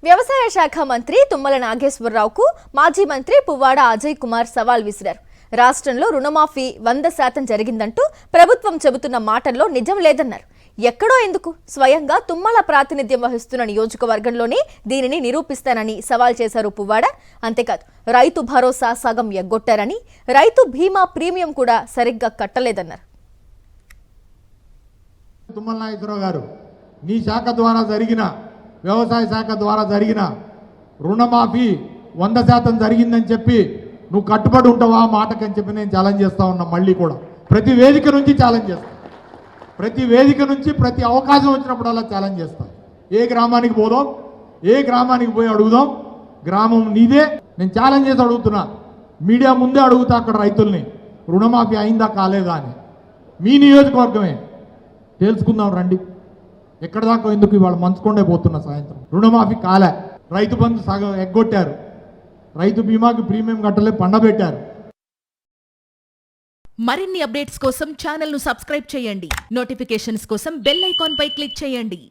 వ్యవసాయ శాఖ మంత్రి తుమ్మల నాగేశ్వరరావుకు మాజీ మంత్రి పువ్వాడ అజయ్ కుమార్ సవాల్ విసిరారు. రాష్ట్రంలో రుణమాఫీ 100% జరిగిందంటూ ప్రభుత్వం చెబుతున్న మాటల్లో నిజం లేదన్నారు. ఎక్కడో ఎందుకు స్వయంగా తుమ్మల ప్రాతినిధ్యం వహిస్తున్న నియోజకవర్గంలోనే దీనిని నిరూపిస్తానని సవాల్ చేశారు పువ్వాడ. అంతేకాదు రైతు భరోసా సగం ఎగ్గొట్టారని, రైతు బీమా ప్రీమియం కూడా సరిగ్గా కట్టలేదన్నారు. తుమ్మల నాగేశ్వరరావు గారు, నీ శాఖ ద్వారా జరిగిన వ్యవసాయ శాఖ ద్వారా జరిగిన రుణమాఫీ 100% జరిగిందని చెప్పి నువ్వు కట్టుబడి ఉంటావా మాటకని చెప్పి నేను ఛాలెంజ్ చేస్తా ఉన్నా. మళ్ళీ కూడా ప్రతి వేదిక నుంచి ఛాలెంజ్ చేస్తా, ప్రతి వేదిక నుంచి ప్రతి అవకాశం వచ్చినప్పుడల్లా ఛాలెంజ్ చేస్తా. ఏ గ్రామానికి పోదాం, ఏ గ్రామానికి పోయి అడుగుదాం, గ్రామం నీదే. నేను ఛాలెంజ్ చేసి అడుగుతున్నా, మీడియా ముందే అడుగుతా అక్కడ రైతుల్ని, రుణమాఫీ అయిందా కాలేదా అని. మీ నియోజకవర్గమే, తెలుసుకుందాం రండి. ఎక్కడ దాకా ఎందుకు ఇవాళ మంచుకొండే పోతున్నా సాయంత్రం. రుణమాఫీ కాలే, రైతు బంధు సగం ఎగ్గొట్టారు, రైతు బీమాకి ప్రీమియం కట్టలే పండబెట్టారు. మరిన్ని అప్డేట్స్ కోసం ఛానల్ ను సబ్స్క్రైబ్ చేయండి. నోటిఫికేషన్స్ కోసం బెల్ ఐకాన్ పై క్లిక్ చేయండి.